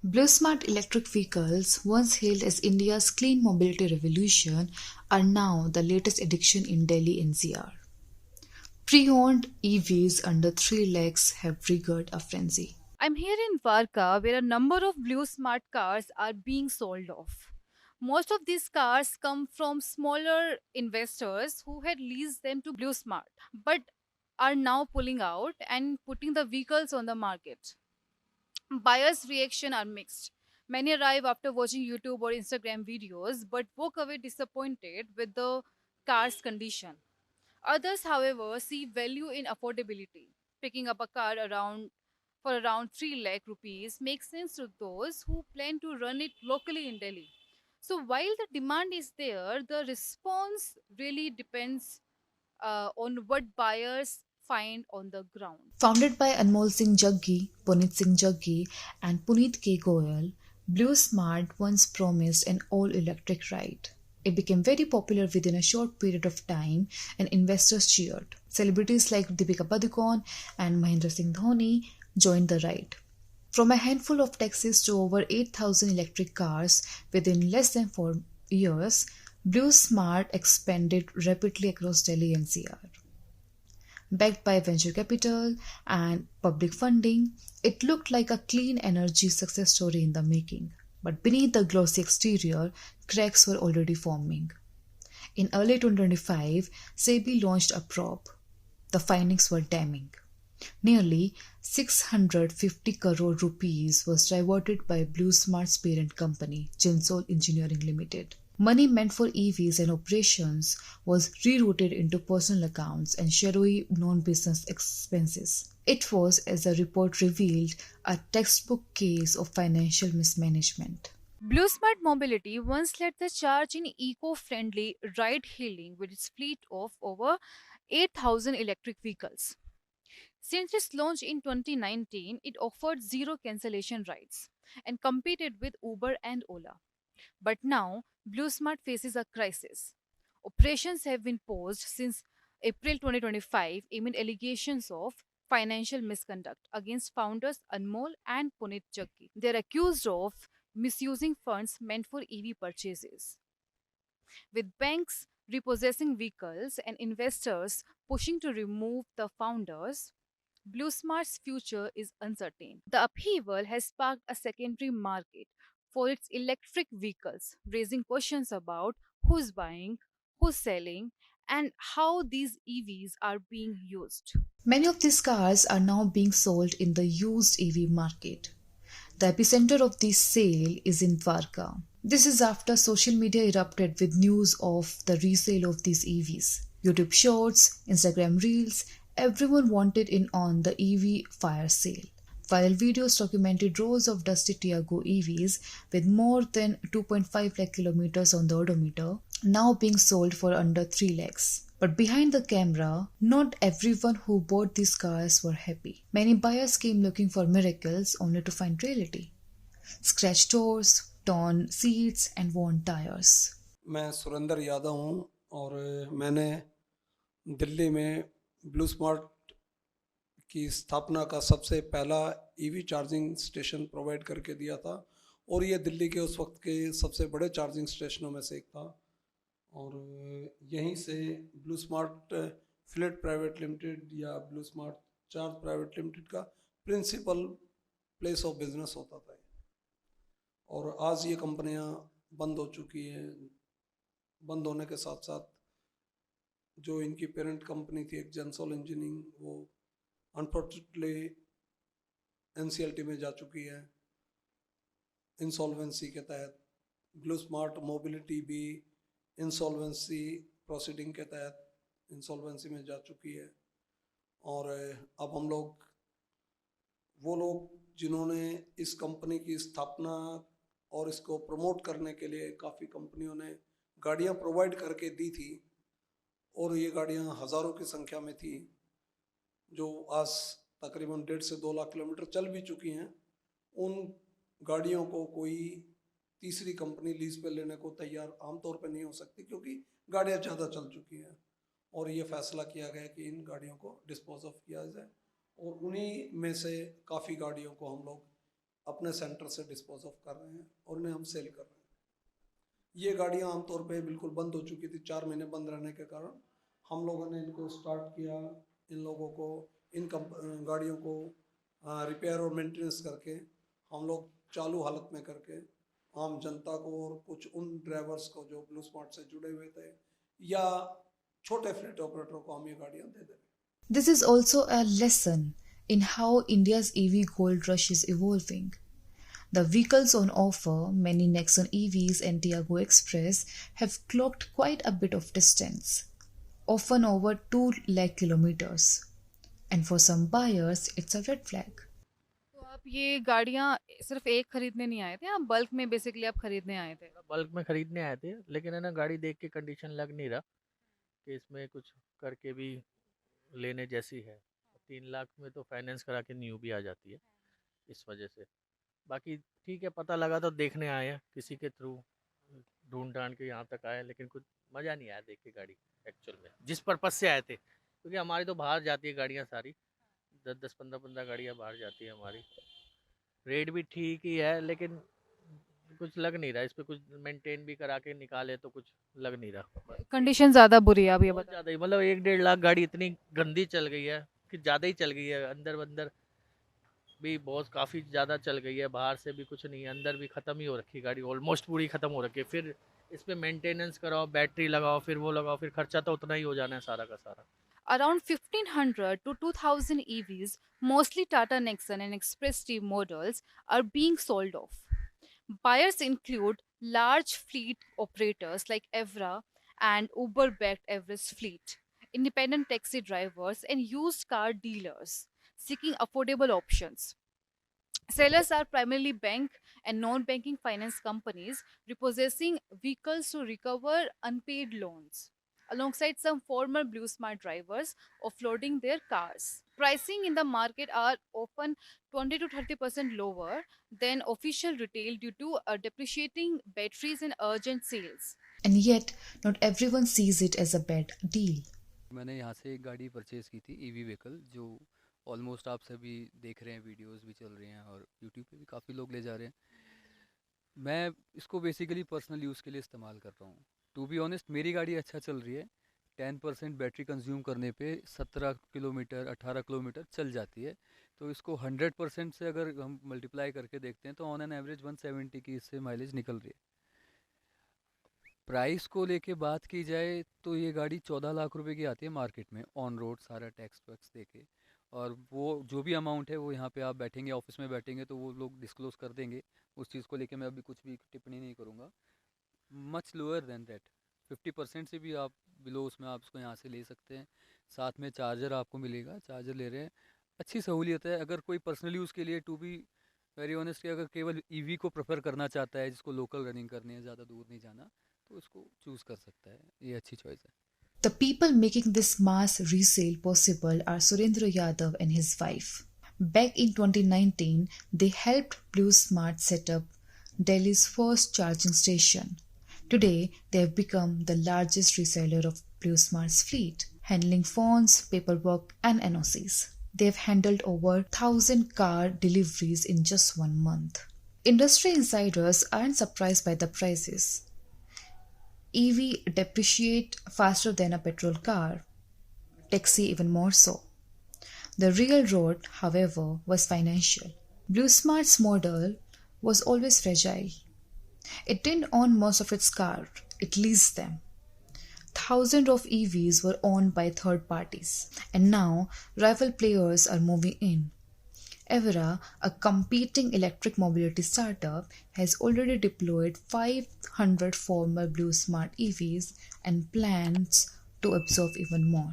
Blue Smart electric vehicles, once hailed as India's clean mobility revolution, are now the latest addiction in Delhi NCR. Pre-owned EVs under 3 lakhs have triggered a frenzy. I'm here in Varka where a number of blue smart cars are being sold off. Most of these cars come from smaller investors who had leased them to Blue Smart but are now pulling out and putting the vehicles on the market. Buyers' reaction are mixed. Many arrive after watching YouTube or Instagram videos but walk away disappointed with the car's condition. Others, however, see value in affordability. Picking up a car around 3 lakh rupees makes sense to those who plan to run it locally in Delhi. So while the demand is there, the response really depends on what buyers find on the ground. Founded by Anmol Singh Jaggi, Punit Singh Jaggi, and Puneet K. Goyal, Blue Smart once promised an all-electric ride. It became very popular within a short period of time and investors cheered. Celebrities like Deepika Padukone and Mahendra Singh Dhoni joined the ride. From a handful of taxis to over 8,000 electric cars within less than 4 years, Blue Smart expanded rapidly across Delhi NCR. Backed by venture capital and public funding, it looked like a clean energy success story in the making. But beneath the glossy exterior, cracks were already forming. In early 2025, SEBI launched a probe. The findings were damning. Nearly 650 crore rupees was diverted by Blue Smart's parent company, Jinsol Engineering Limited. Money meant for EVs and operations was rerouted into personal accounts and shadowy non-business expenses. It was, as the report revealed, a textbook case of financial mismanagement. Blue Smart Mobility once led the charge in eco friendly ride hailing with its fleet of over 8,000 electric vehicles. Since its launch in 2019, it offered zero cancellation rides and competed with Uber and Ola. But now, Blue Smart faces a crisis. Operations have been paused since April 2025 amid allegations of financial misconduct against founders Anmol and Punit Jaggi. They are accused of misusing funds meant for EV purchases, with banks repossessing vehicles and investors pushing to remove the founders. Blue Smart's future is uncertain. The upheaval has sparked a secondary market for its electric vehicles, raising questions about who's buying, who's selling, and how these EVs are being used. Many of these cars are now being sold in the used EV market. The epicenter of this sale is in Dwarka. This is after social media erupted with news of the resale of these EVs. YouTube Shorts, Instagram Reels, everyone wanted in on the EV fire sale. Viral videos documented rows of dusty Tiago EVs with more than 2.5 lakh kilometers on the odometer now being sold for under 3 lakhs. But behind the camera, not everyone who bought these cars were happy. Many buyers came looking for miracles only to find reality. Scratched doors, torn seats, and worn tires. मैं सुरेंद्र यादव हूँ और मैंने दिल्ली में blue smart की स्थापना का सबसे पहला ईवी चार्जिंग स्टेशन प्रोवाइड करके दिया था और ये दिल्ली के उस वक्त के सबसे बड़े चार्जिंग स्टेशनों में से एक था और यहीं से BluSmart fleet private limited या BluSmart charge private limited का प्रिंसिपल प्लेस ऑफ बिजनेस होता था और आज ये कंपनियां बंद हो चुकी हैं। बंद होने के साथ साथ जो इनकी पेरेंट कंपनी थी एक जेंसोल इंजीनियरिंग, वो अनफॉर्चुनेटली एनसीएलटी में जा चुकी है इंसॉल्वेंसी के तहत। ब्लू स्मार्ट मोबिलिटी भी इंसॉल्वेंसी प्रोसीडिंग के तहत इंसॉल्वेंसी में जा चुकी है और अब हम लोग वो लोग जिन्होंने इस कंपनी की स्थापना और इसको प्रमोट करने के लिए काफ़ी कंपनियों ने गाड़ियां प्रोवाइड करके दी थी और ये गाड़ियां हज़ारों की संख्या में थी जो आज तकरीबन 1.5 से 2 लाख किलोमीटर चल भी चुकी हैं। उन गाड़ियों को कोई तीसरी कंपनी लीज पे लेने को तैयार आमतौर पे नहीं हो सकती क्योंकि गाड़ियां ज़्यादा चल चुकी हैं और ये फैसला किया गया कि इन गाड़ियों को डिस्पोज ऑफ किया जाए और उन्हीं में से काफ़ी गाड़ियों को हम लोग अपने सेंटर से डिस्पोज ऑफ कर रहे हैं और उन्हें हम सेल कर रहे हैं। ये गाड़ियाँ आमतौर पे बिल्कुल बंद हो चुकी थी, 4 महीने बंद रहने के कारण हम लोगों ने इनको स्टार्ट किया। इन लोगों को इन गाड़ियों को रिपेयर और मेंटेनेंस करके हम लोग चालू हालत में करके आम जनता को और कुछ उन ड्राइवर्स को जो ब्लू स्मार्ट से जुड़े हुए थे या छोटे फ्लीट ऑपरेटर को हम ये गाड़ियाँ दे दें। This is also a lesson in how India's EV gold rush is evolving. The vehicles on offer, many Nexon EVs and Tiago Express, have clocked quite a bit of distance, often over 2 lakh kilometers. And for some buyers, it's a red flag. तो आप ये गाड़ियाँ सिर्फ एक खरीदने नहीं आए थे, आप बल्क में बेसिकली आप खरीदने आए थे। बल्क में खरीदने आए थे, लेकिन है ना गाड़ी देख के कंडीशन लग नहीं रहा कि इसमें कुछ करके भी लेने जैसी है। 3 लाख में तो फाइनेंस करा के न्यू भी आ जाती है, इस वजह से। बाकी ठीक है, पता लगा तो देखने आए हैं, किसी के थ्रू ढूंढ ढांड के यहाँ तक आए, लेकिन कुछ मज़ा नहीं आया देख के गाड़ी एक्चुअल में, जिस पर्पज़ से आए थे। क्योंकि हमारी तो बाहर जाती है गाड़ियाँ सारी, 10-10, 15-15 गाड़ियाँ बाहर जाती है हमारी। रेट भी ठीक ही है, लेकिन कुछ लग नहीं रहा इस पे, कुछ मेंटेन भी करा के निकाले तो कुछ लग नहीं रहा। कंडीशन ज़्यादा बुरी है, आप ये बहुत बताएं। ज़्यादा ही, मतलब 1-1.5 लाख गाड़ी इतनी गंदी चल गई है कि ज़्यादा ही चल गई है। अंदर अंदर भी बहुत काफ़ी ज़्यादा चल गई है, बाहर से भी कुछ नहीं है, अंदर भी ख़त्म ही हो रखी है गाड़ी, ऑलमोस्ट पूरी ख़त्म हो रखी है। फिर इस पे मेंटेनेंस कराओ, बैटरी लगाओ, फिर वो लगाओ, फिर खर्चा तो उतना ही हो जाना है सारा का सारा। Around 1500 to 2000 EVs, mostly Tata Nexon and Express T models, are being sold off. Buyers include large fleet operators like Evra and Uber backed Everest Fleet, independent taxi drivers, and used car dealers seeking affordable options. Sellers are primarily bank and non banking finance companies repossessing vehicles to recover unpaid loans, alongside some former Blue Smart drivers offloading their cars. Pricing in the market are often 20 to 30% lower than official retail due to depreciating batteries and urgent sales. And yet, not everyone sees it as a bad deal. मैंने यहाँ से एक गाड़ी purchase की थी, EV vehicle, जो almost आप सभी देख रहे हैं, वीडियोस भी चल रही हैं और यूट्यूब पे भी काफ़ी लोग ले जा रहे हैं। मैं इसको बेसिकली पर्सनल यूज़ के लिए इस्तेमाल कर रहा हूँ। टू बी ऑनेस्ट, मेरी गाड़ी अच्छा चल रही है। 10% बैटरी कंज्यूम करने पे 17 किलोमीटर 18 किलोमीटर चल जाती है। तो इसको 100% से अगर हम मल्टीप्लाई करके देखते हैं तो ऑन एन एवरेज 170 की इससे माइलेज निकल रही है। प्राइस को लेके बात की जाए तो ये गाड़ी 14 लाख रुपए की आती है मार्केट में, ऑन रोड सारा टैक्स वैक्स दे के। और वो जो भी अमाउंट है वो यहाँ पे आप बैठेंगे, ऑफिस में बैठेंगे तो वो लोग डिस्क्लोज कर देंगे। उस चीज़ को लेके मैं अभी कुछ भी टिप्पणी नहीं करूँगा। मच लोअर देन दैट, 50% से भी आप बिलो उसमें आप इसको यहाँ से ले सकते हैं। साथ में चार्जर आपको मिलेगा, चार्जर ले रहे हैं, अच्छी सहूलियत है। अगर कोई पर्सनल यूज़ के लिए, टू बी वेरी ऑनेस्ट, कि अगर केवल ईवी को प्रेफर करना चाहता है, जिसको लोकल रनिंग करनी है, ज़्यादा दूर नहीं जाना, तो इसको चूज़ कर सकता है। ये अच्छी चॉइस है। The people making this mass resale possible are Surendra Yadav and his wife. Back in 2019, they helped Blue Smart set up Delhi's first charging station. Today, they have become the largest reseller of Blue Smart's fleet, handling phones, paperwork, and NOCs. They have handled over 1,000 car deliveries in just 1 month. Industry insiders aren't surprised by the prices. EV depreciate faster than a petrol car, taxi even more so. The real road, however, was financial. Blue Smart's model was always fragile. It didn't own most of its cars, it leased them. Thousands of EVs were owned by third parties, and now rival players are moving in. Evra, a competing electric mobility startup, has already deployed 500 former Blue Smart EVs and plans to absorb even more.